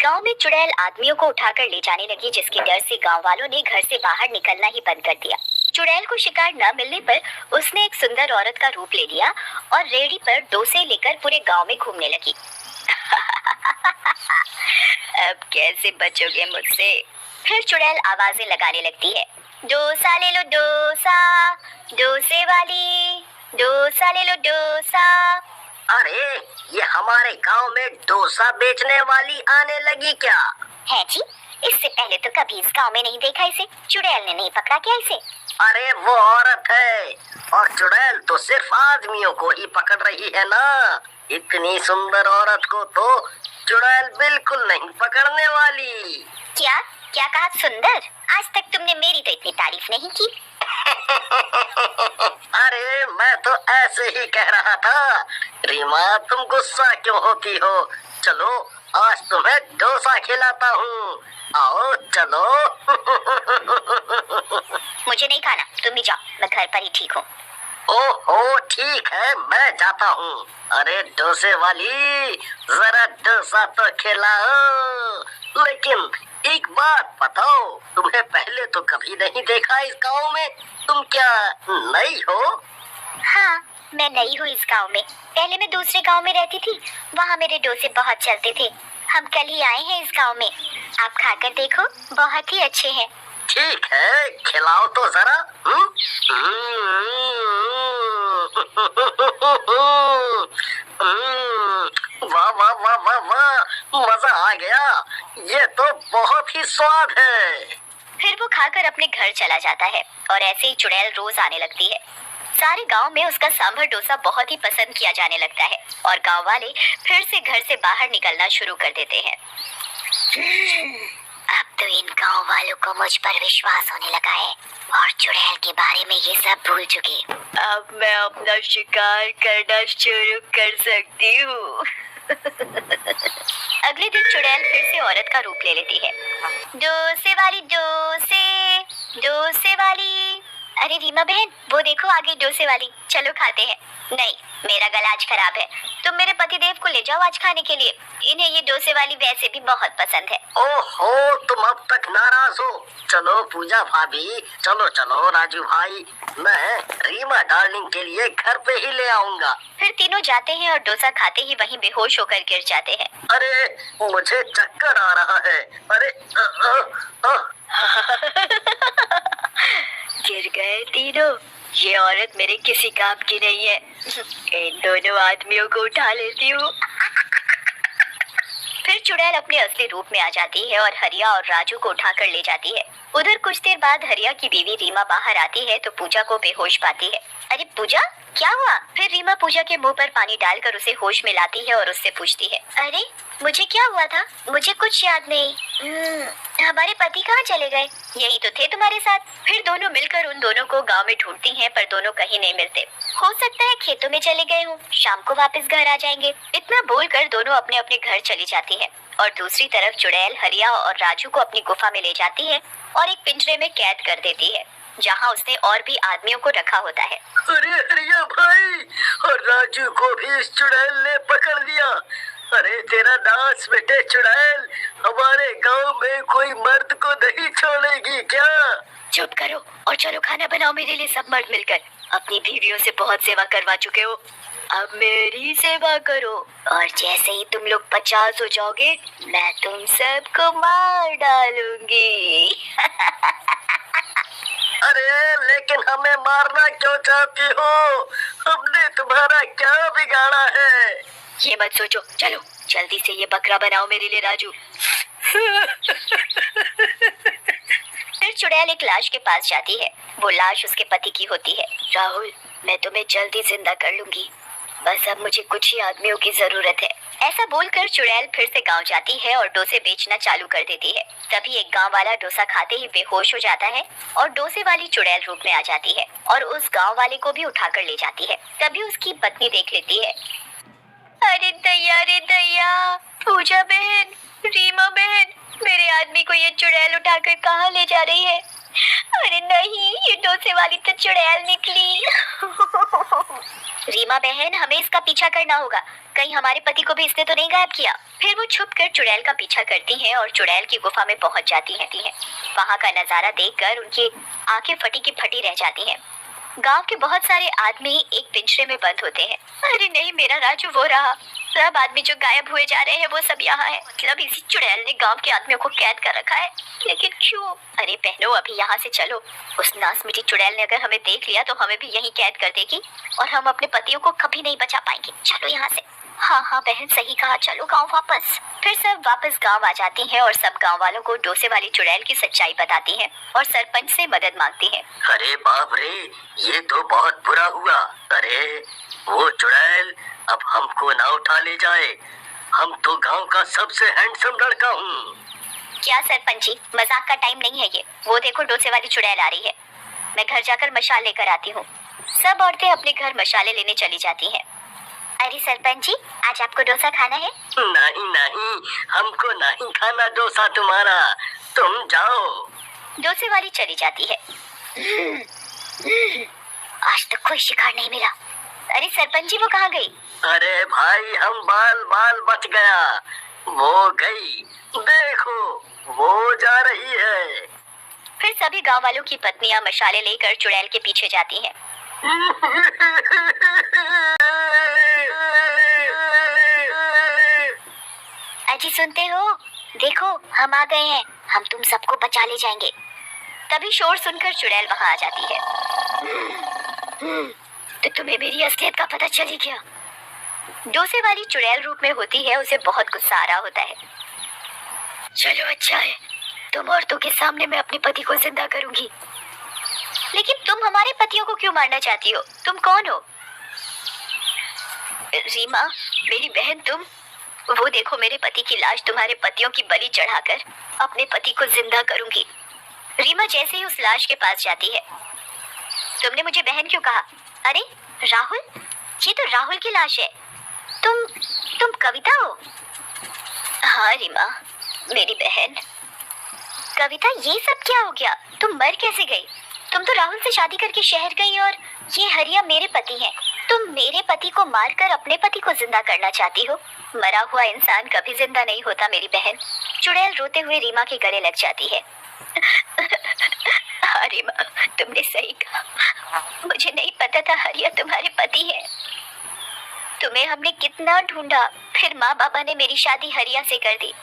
गांव में चुड़ैल आदमियों को उठाकर ले जाने लगी, जिसके डर से गांव वालों ने घर से बाहर निकलना ही बंद कर दिया। चुड़ैल को शिकार न मिलने पर उसने एक सुंदर औरत का रूप ले लिया और रेहड़ी पर डोसे लेकर पूरे गांव में घूमने लगी। अब कैसे बचोगे मुझसे? फिर चुड़ैल आवाजें लगाने लगती है। डोसा ले लो डोसा, डोसे वाली, डोसा ले लो डोसा। अरे ये हमारे गांव में डोसा बेचने वाली आने लगी क्या? है जी, इससे पहले तो कभी इस गांव में नहीं देखा इसे। चुड़ैल ने नहीं पकड़ा क्या इसे? अरे वो औरत है, और चुड़ैल तो सिर्फ आदमियों को ही पकड़ रही है ना। इतनी सुंदर औरत को तो चुड़ैल बिल्कुल नहीं पकड़ने वाली। क्या क्या कहा? सुंदर? आज तक तुमने मेरी तो इतनी तारीफ नहीं की। अरे मैं तो ऐसे ही कह रहा था। रीमा, तुम गुस्सा क्यों होती हो? चलो आज तुम्हें डोसा खिलाता हूँ, आओ चलो। मुझे नहीं खाना, तुम ही जाओ, मैं घर पर ही ठीक हूँ। ओहो ठीक है, मैं जाता हूँ। अरे डोसे वाली, जरा डोसा तो खिलाओ। लेकिन एक बात बताओ, तुम्हें पहले तो कभी नहीं देखा इस गाँव में। तुम क्या नई हो? हाँ, मैं नई हूँ इस गांव में। पहले मैं दूसरे गांव में रहती थी, वहाँ मेरे डोसे बहुत चलते थे। हम कल ही आए हैं इस गांव में, आप खाकर देखो, बहुत ही अच्छे हैं। ठीक है, खिलाओ तो जरा। वाह वाह वाह वाह वाह, मजा आ गया। ये तो बहुत ही स्वाद है। फिर वो खाकर अपने घर चला जाता है और ऐसे ही चुड़ैल रोज आने लगती है। सारे गांव में उसका सांभर डोसा बहुत ही पसंद किया जाने लगता है और गांव वाले फिर से घर से बाहर निकलना शुरू कर देते हैं। अब तो इन गांव वालों को मुझ पर विश्वास होने लगा है और चुड़ैल के बारे में ये सब भूल चुके। अब मैं अपना शिकार करना शुरू कर सकती हूँ। अगले दिन चुड़ैल फिर से औरत का रूप ले लेती है। डोसे वाली, डोसे, डोसे वाली। अरे रीमा बहन, वो देखो आगे डोसे वाली, चलो खाते हैं। नहीं, मेरा गला आज खराब है, तुम मेरे पतिदेव को ले जाओ आज खाने के लिए। इन्हें ये डोसे वाली वैसे भी बहुत पसंद है। ओहो, तुम अब तक नाराज हो? चलो पूजा भाभी, चलो चलो राजू भाई, मैं रीमा डार्लिंग के लिए घर पे ही ले आऊंगा। फिर तीनों जाते हैं और डोसा खाते ही वहीं बेहोश होकर गिर जाते हैं। अरे मुझे चक्कर आ रहा है। अरे गिर गए तीनों। ये औरत मेरे किसी काम की नहीं है। इन दोनों आदमियों को उठा लेती हूँ। फिर चुड़ैल अपने असली रूप में आ जाती है और हरिया और राजू को उठाकर ले जाती है। उधर कुछ देर बाद हरिया की बीवी रीमा बाहर आती है तो पूजा को बेहोश पाती है। अरे पूजा, क्या हुआ? फिर रीमा पूजा के मुंह पर पानी डालकर उसे होश में लाती है और उससे पूछती है, अरे मुझे क्या हुआ था? मुझे कुछ याद नहीं। हमारे पति कहाँ चले गए? यही तो थे तुम्हारे साथ। फिर दोनों मिलकर उन दोनों को गांव में ढूंढती हैं, पर दोनों कहीं नहीं मिलते। हो सकता है खेतों में चले गए हों, शाम को वापस घर आ जाएंगे। इतना बोलकर दोनों अपने अपने घर चली जाती है और दूसरी तरफ चुड़ैल हरिया और राजू को अपनी गुफा में ले जाती है और एक पिंजरे में कैद कर देती है, जहाँ उसने और भी आदमियों को रखा होता है। अरे हरिया भाई, और राजू को भी इस चुड़ैल ने पकड़ लिया। अरे तेरा नाश बेटे चुड़ैल, हमारे गांव में कोई मर्द को नहीं छोड़ेगी क्या? चुप करो और चलो खाना बनाओ मेरे लिए। सब मर्द मिलकर अपनी बीवियों से बहुत सेवा करवा चुके हो, अब मेरी सेवा करो। और जैसे ही तुम लोग 50 हो जाओगे, मैं तुम सबको मार डालूंगी। अरे लेकिन हमें मारना क्यों चाहती हो? हमने तुम्हारा क्या बिगाड़ा है? ये मत सोचो, चलो जल्दी से ये बकरा बनाओ मेरे लिए राजू। फिर चुड़ैल एक लाश के पास जाती है। वो लाश उसके पति की होती है। राहुल, मैं तुम्हें जल्दी जिंदा कर लूंगी, बस अब मुझे कुछ ही आदमियों की जरूरत है। ऐसा बोलकर चुड़ैल फिर से गांव जाती है और डोसे बेचना चालू कर देती है। तभी एक गांव वाला डोसा खाते ही बेहोश हो जाता है और डोसे वाली चुड़ैल रूप में आ जाती है और उस गांव वाले को भी उठाकर ले जाती है। तभी उसकी पत्नी देख लेती है। अरे दैया, पूजा बहन, रीमा बहन, मेरे आदमी को ये चुड़ैल उठाकर कहाँ ले जा रही है? अरे नहीं, ये डोसे वाली तो चुड़ैल निकली। रीमा बहन, हमें इसका पीछा करना होगा, कहीं हमारे पति को भी इसने तो नहीं गायब किया। फिर वो छुप कर चुड़ैल का पीछा करती हैं और चुड़ैल की गुफा में पहुंच जाती हैं। वहां का नजारा देखकर उनकी आंखें फटी की फटी रह जाती हैं। गांव के बहुत सारे आदमी एक पिंजरे में बंद होते हैं। अरे नहीं, मेरा राजू वो रहा। सब आदमी जो गायब हुए जा रहे हैं वो सब यहाँ है। मतलब इसी चुड़ैल ने गांव के आदमियों को कैद कर रखा है, लेकिन क्यों? अरे बहनों, अभी यहाँ से चलो। उस नासमिटी चुड़ैल ने अगर हमें देख लिया तो हमें भी यहीं कैद कर देगी और हम अपने पतियों को कभी नहीं बचा पाएंगे। चलो यहाँ से। हाँ हाँ बहन, सही कहा, चलो गाँव वापस। फिर सब वापस गाँव आ जाती हैं और सब गाँव वालों को डोसे वाली चुड़ैल की सच्चाई बताती हैं और सरपंच से मदद मांगती हैं। अरे बाप रे, ये तो बहुत बुरा हुआ। अरे वो चुड़ैल अब हमको ना उठा ले जाए। हम तो गांव का सबसे हैंडसम लड़का हूँ। क्या सरपंच जी, मजाक का टाइम नहीं है ये। वो देखो, डोसे वाली चुड़ैल आ रही है। मैं घर जाकर मशाल लेकर आती हूँ। सब औरतें अपने घर मशाले लेने चली जाती हैं। अरे सरपंच जी, आज आपको डोसा खाना है? नहीं नहीं, हमको नहीं खाना डोसा तुम्हारा, तुम जाओ। डोसे वाली चली जाती है। आज तक कोई शिकार नहीं मिला। अरे सरपंच जी, वो कहाँ गई? अरे भाई, हम बाल बाल बच गया। वो गई, देखो वो जा रही है। फिर सभी गांव वालों की पत्नियां मशाले लेकर चुड़ैल के पीछे जाती हैं। अजी सुनते हो? देखो, हम आ गए हैं। हम तुम सबको बचा ले जाएंगे। तभी शोर सुनकर चुड़ैल वहां आ जाती है। तो तुम्हें मेरी असलियत का पता चल ही गया। डोसे वाली चुड़ैल रूप में होती है, उसे बहुत गुस्सा आ रहा होता है। चलो अच्छा है, तुम औरतों के सामने मैं अपने पति को जिंदा करूंगी। लेकिन तुम हमारे पतियों को क्यों मारना चाहती हो? तुम कौन हो? रीमा, मेरी बहन तुम। वो देखो, मेरे पति की लाश तुम्हारे पतियों की बलि चढ़ाकर अपने पति को जिंदा करूंगी। रीमा जैसे ही उस लाश के पास जाती है। तुमने मुझे बहन क्यों कहा? अरे राहुल, ये तो राहुल की लाश है। तुम कविता हो? हाँ रीमा, मेरी बहन कविता। ये सब क्या हो गया? तुम मर कैसे गई? तुम तो राहुल से शादी करके शहर गई और ये हरिया मेरे पति हैं। तुम मेरे पति को मारकर अपने पति को जिंदा करना चाहती हो? मरा हुआ इंसान कभी जिंदा नहीं होता मेरी बहन। चुड़ैल रोते हुए रीमा के गले लग जाती है। हाँ रीमा, तुमने सही कहा। मुझे नहीं पता था हरिया तुम्हारे पति है। तुम्हें हमने कितना ढूंढा, फिर माँ बाबा ने मेरी शादी हरिया से कर दी।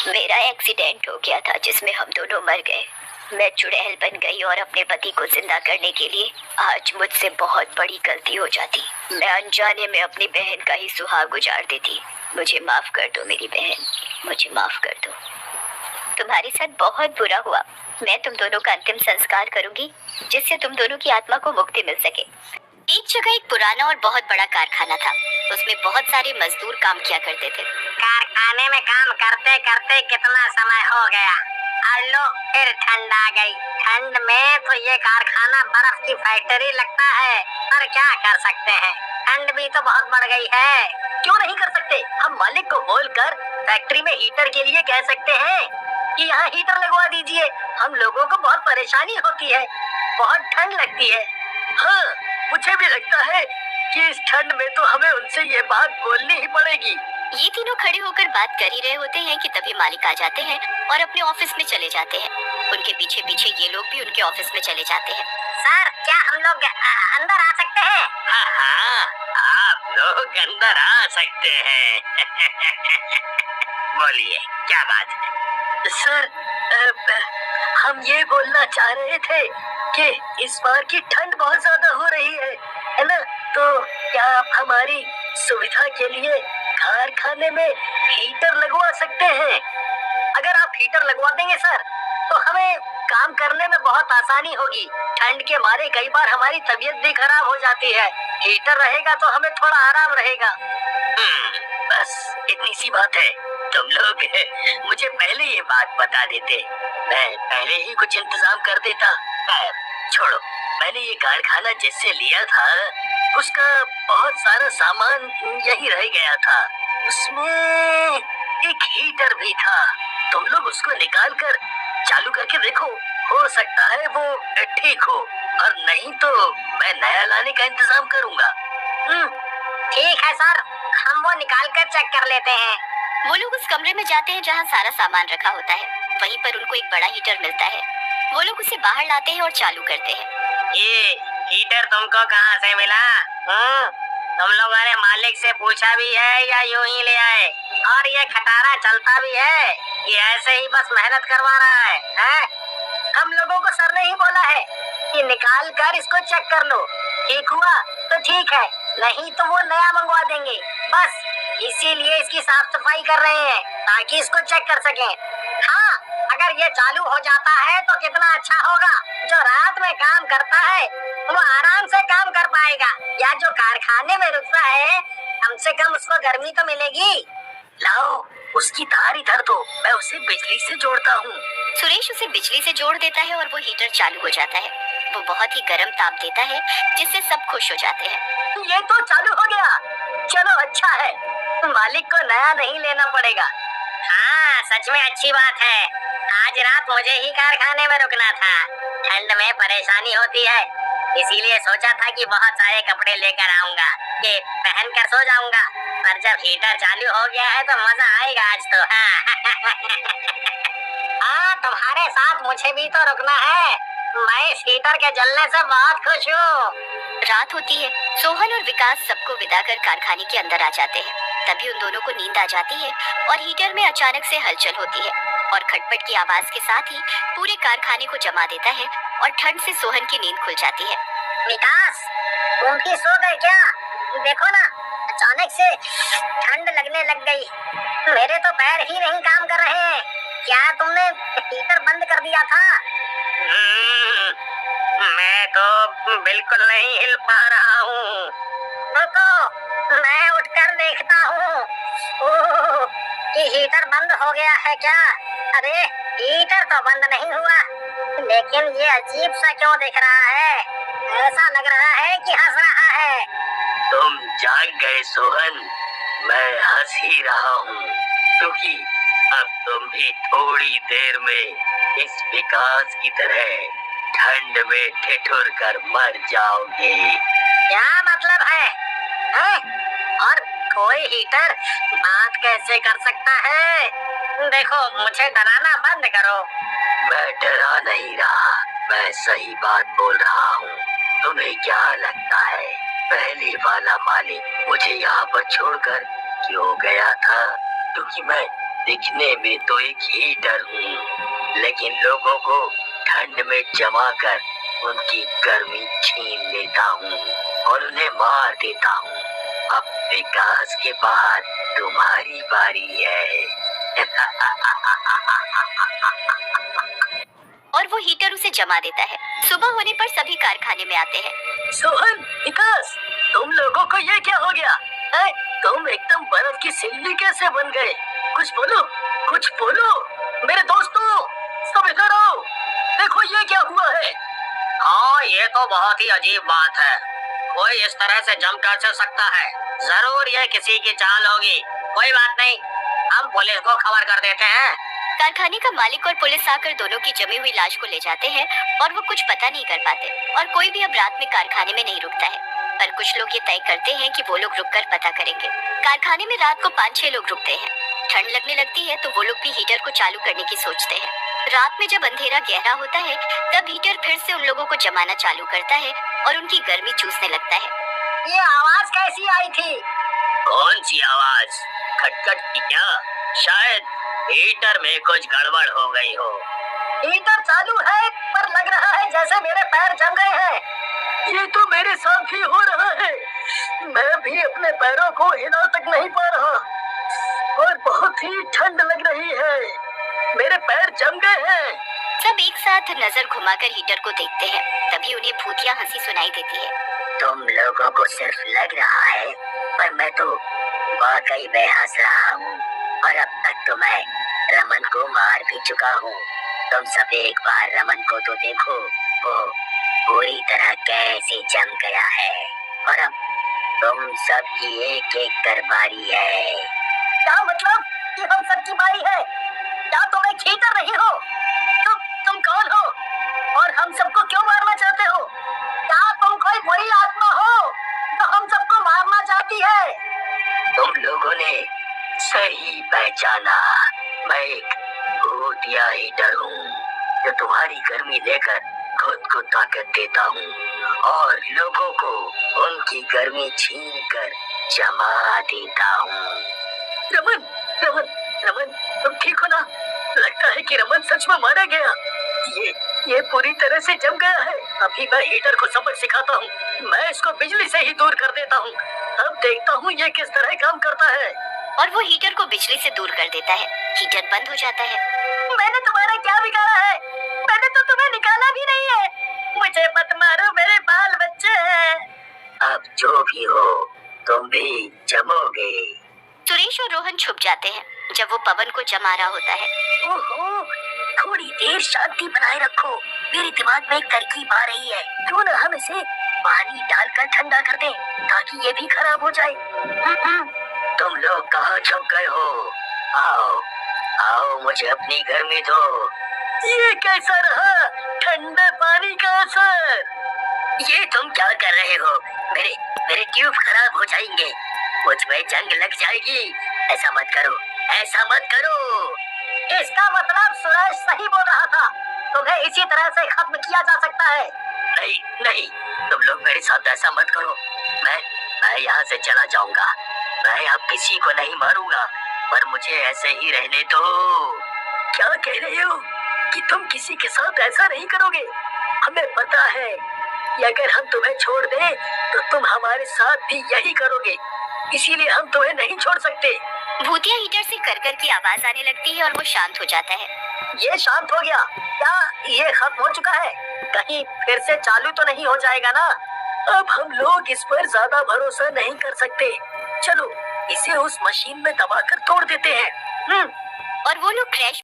मेरा एक्सीडेंट हो गया था जिसमें हम दोनों मर गए। मैं चुड़ैल बन गई और अपने पति को जिंदा करने के लिए आज मुझसे बहुत बड़ी गलती हो जाती। मैं अनजाने में अपनी बहन का ही सुहाग उजाड़ देती। मुझे माफ कर दो मेरी बहन, मुझे माफ कर दो। तुम्हारे साथ बहुत बुरा हुआ। मैं तुम दोनों का अंतिम संस्कार करूंगी जिससे तुम दोनों की आत्मा को मुक्ति मिल सके। एक जगह एक पुराना और बहुत बड़ा कारखाना था। उसमें बहुत सारे मजदूर काम किया करते थे। कारखाने में काम करते करते कितना समय हो गया और लो फिर ठंड आ गई। ठंड में तो ये कारखाना बर्फ की फैक्ट्री लगता है, पर क्या कर सकते हैं, ठंड भी तो बहुत बढ़ गई है। क्यों नहीं कर सकते? हम मालिक को बोलकर फैक्ट्री में हीटर के लिए कह सकते हैं कि यहाँ हीटर लगवा दीजिए। हम लोगों को बहुत परेशानी होती है, बहुत ठंड लगती है। हाँ, मुझे भी लगता है कि इस ठंड में तो हमें उनसे ये बात बोलनी ही पड़ेगी। ये तीनों खड़े होकर बात कर ही रहे होते हैं कि तभी मालिक आ जाते हैं और अपने ऑफिस में चले जाते हैं। उनके पीछे पीछे ये लोग भी उनके ऑफिस में चले जाते हैं। सर, क्या हम लोग अंदर आ सकते हैं? हाँ हाँ, आप लोग अंदर आ सकते हैं। बोलिए, क्या बात है? सर, हम ये बोलना चाह रहे थे कि इस बार की ठंड बहुत ज्यादा हो रही है ना? तो क्या आप हमारी सुविधा के लिए कारखाने में हीटर लगवा सकते हैं? अगर आप हीटर लगवा देंगे सर, तो हमें काम करने में बहुत आसानी होगी। ठंड के मारे कई बार हमारी तबीयत भी खराब हो जाती है। हीटर रहेगा तो हमें थोड़ा आराम रहेगा। बस इतनी सी बात है। तुम लोग मुझे पहले ये बात बता देते, मैं पहले ही कुछ इंतजाम कर देता। छोड़ो, मैंने ये कारखाना जिससे लिया था उसका बहुत सारा सामान यही रह गया था। उसमें एक हीटर भी था। तुम लोग उसको निकाल कर चालू करके देखो, हो सकता है वो ठीक हो, और नहीं तो मैं नया लाने का इंतजाम करूंगा। ठीक है सर, हम वो निकाल कर चेक कर लेते हैं। वो लोग उस कमरे में जाते हैं जहाँ सारा सामान रखा होता है। वहीं पर उनको एक बड़ा हीटर मिलता है। वो लोग उसे बाहर लाते हैं और चालू करते हैं। ये हीटर तुमको कहाँ से मिला? तुम लोगों ने मालिक से पूछा भी है या यूं ही ले आए? और ये खटारा चलता भी है कि ऐसे ही बस मेहनत करवा रहा है? हम लोगों को सर ने ही बोला है कि निकाल कर इसको चेक कर लो, ठीक हुआ तो ठीक है, नहीं तो वो नया मंगवा देंगे। बस इसीलिए इसकी साफ सफाई कर रहे हैं ताकि इसको चेक कर सकें। हाँ, अगर ये चालू हो जाता है तो कितना अच्छा होगा। जो रात में काम करता है वो आराम से काम कर पाएगा, या जो कारखाने में रुकता है कम से कम उसको गर्मी तो मिलेगी। लाओ उसकी तार इधर दो, मैं उसे बिजली से जोड़ता हूँ। सुरेश उसे बिजली से जोड़ देता है और वो हीटर चालू हो जाता है। वो बहुत ही गर्म ताप देता है जिससे सब खुश हो जाते हैं। ये तो चालू हो गया, चलो अच्छा है, मालिक को नया नहीं लेना पड़ेगा। हाँ, सच में अच्छी बात है। आज रात मुझे ही कारखाने में रुकना था। ठंड में परेशानी होती है, इसीलिए सोचा था कि बहुत सारे कपड़े लेकर आऊंगा कि पहन कर सो जाऊंगा। पर जब हीटर चालू हो गया है तो मजा आएगा आज तो। हाँ, तुम्हारे साथ मुझे भी तो रुकना है। मैं इस हीटर के जलने से बहुत खुश हूँ। रात होती है। सोहन और विकास सबको विदा कर कारखाने के अंदर आ जाते हैं। तभी उन दोनों को नींद आ जाती है और हीटर में अचानक से हलचल होती है और खटपट की आवाज के साथ ही पूरे कारखाने को जमा देता है और ठंड से सोहन की नींद खुल जाती है। विकास, तुम भी सो गए क्या? देखो ना, अचानक से ठंड लगने लग गई। मेरे तो पैर ही नहीं काम कर रहे हैं। क्या तुमने हीटर बंद कर दिया था? मैं तो बिल्कुल नहीं हिल पा रहा हूँ। रुको, मैं उठकर देखता हूँ। ओह, ये हीटर बंद हो गया है क्या? अरे, हीटर तो बंद नहीं हुआ, लेकिन ये अजीब सा क्यों दिख रहा है? ऐसा लग रहा है कि हंस रहा है। तुम जाग गए सोहन, मैं हंस ही रहा हूँ, क्योंकि अब तुम भी थोड़ी देर में इस विकास की तरह ठंड में ठिठुर कर मर जाओगे। क्या मतलब है? और कोई हीटर बात कैसे कर सकता है? देखो, मुझे डराना बंद करो। मैं डरा नहीं रहा, मैं सही बात बोल रहा हूँ। तुम्हें क्या लगता है पहले वाला मालिक मुझे यहाँ पर छोड़कर क्यों गया था? क्योंकि मैं दिखने में तो एक हीटर हूँ, लेकिन लोगों को ठंड में जमा कर उनकी गर्मी छीन लेता हूँ और उन्हें मार देता हूँ। अब विकास के बाद तुम्हारी बारी है। और वो हीटर उसे जमा देता है। सुबह होने पर सभी कारखाने में आते हैं। सोहन, विकास, तुम लोगों को ये क्या हो गया है? तुम एकदम बर्फ की सिल्ली कैसे बन गए? कुछ बोलो, कुछ बोलो। मेरे दोस्तों, सब इधर आओ, देखो ये क्या हुआ है। हाँ, ये तो बहुत ही अजीब बात है। कोई इस तरह से जम कैसे सकता है? जरूर ये किसी की चाल होगी। कोई बात नहीं, हम पुलिस को खबर कर देते हैं। कारखाने का मालिक और पुलिस आकर दोनों की जमी हुई लाश को ले जाते हैं और वो कुछ पता नहीं कर पाते और कोई भी अब रात में कारखाने में नहीं रुकता है। पर कुछ लोग ये तय करते हैं कि वो लोग रुककर पता करेंगे। कारखाने में रात को 5-6 लोग रुकते हैं। ठंड लगने लगती है तो वो लोग भी हीटर को चालू करने की सोचते हैं। रात में जब अंधेरा गहरा होता है तब हीटर फिर से उन लोगों को जमाना चालू करता है और उनकी गर्मी चूसने लगता है। ये आवाज कैसी आई थी? कौन सी आवाज? खटखट की क्या? शायद हीटर में कुछ गड़बड़ हो गई हो। हीटर चालू है, पर लग रहा है जैसे मेरे पैर जम गए हैं। ये तो मेरे साथ भी हो रहा है। मैं भी अपने पैरों को हिला तक नहीं पा रहा और बहुत ही ठंड लग रही है। मेरे पैर जम गए हैं। सब एक साथ नजर घुमाकर हीटर को देखते हैं। तभी उन्हें भूतिया हंसी सुनाई देती है। तुम लोगों को सिर्फ लग रहा है, पर मैं तो वाकई में हंस रहा हूँ और अब तक तो मैं रमन को मार भी चुका हूँ। तुम सब एक बार रमन को तो देखो, वो पूरी तरह कैसे जम गया है और अब तुम सब की एक एक कर बारी है। क्या मतलब कि हम सबकी बारी है? क्या तुम एक हीटर नहीं हो? तुम तुम कौन हो और हम सबको क्यों मारना चाहते हो? क्या तुम कोई बुरी आत्मा हो तो हम सबको मारना चाहती है? तुम लोगों ने सही पहचाना। मैं एक भूतिया हीटर हूँ जो तुम्हारी गर्मी लेकर खुद को ताकत देता हूँ और लोगों को उनकी गर्मी छीन कर जमा देता हूँ। रमन, रमन, रमन, तुम ठीक हो ना? लगता है कि रमन सच में मारा गया। ये पूरी तरह से जम गया है। अभी मैं हीटर को सबक सिखाता हूँ। मैं इसको बिजली से ही दूर कर देता हूँ। अब देखता हूँ ये किस तरह काम करता है। और वो हीटर को बिजली से दूर कर देता है। हीटर बंद हो जाता है। मैंने तुम्हारा क्या बिगाड़ा है? मैंने तो तुम्हें निकाला भी नहीं है। मुझे मत मारो, मेरे बाल बच्चे हैं। अब जो भी हो तुम भी जमोगे। सुरेश और रोहन छुप जाते हैं जब वो पवन को जमा रहा होता है। ओहो, थोड़ी देर शांति बनाए रखो। मेरे दिमाग में एक तरकीब आ रही है। क्यों न हम इसे पानी डालकर ठंडा कर दें ताकि ये भी खराब हो जाए। तुम लोग कहाँ छुप गए हो? आओ, आओ, मुझे अपनी गर्मी दो। ये कैसा रहा ठंडे पानी का असर? ये तुम क्या कर रहे हो? मेरे ट्यूब खराब हो जाएंगे। मुझ में जंग लग जाएगी। ऐसा मत करो, ऐसा मत करो। इसका मतलब सुरेश सही बोल रहा था। तुम्हें इसी तरह से खत्म किया जा सकता है। नहीं, नहीं, तुम लोग मेरे साथ ऐसा मत करो। मैं यहाँ से चला जाऊंगा। मैं अब किसी को नहीं मारूंगा, पर मुझे ऐसे ही रहने दो। क्या कह रहे हो कि तुम किसी के साथ ऐसा नहीं करोगे? हमें पता है कि अगर हम तुम्हें छोड़ दें तो तुम हमारे साथ भी यही करोगे। इसीलिए हम तुम्हें नहीं छोड़ सकते। भूतिया हीटर से कर की आवाज आने लगती है और वो शांत हो जाता है। ये शांत हो गया? क्या ये खत्म हो चुका है? कहीं फिर से चालू तो नहीं हो जाएगा ना? अब हम लोग इस पर ज्यादा भरोसा नहीं कर सकते। चलो इसे उस मशीन में दबाकर तोड़ देते हैं। और वो लोग क्रैश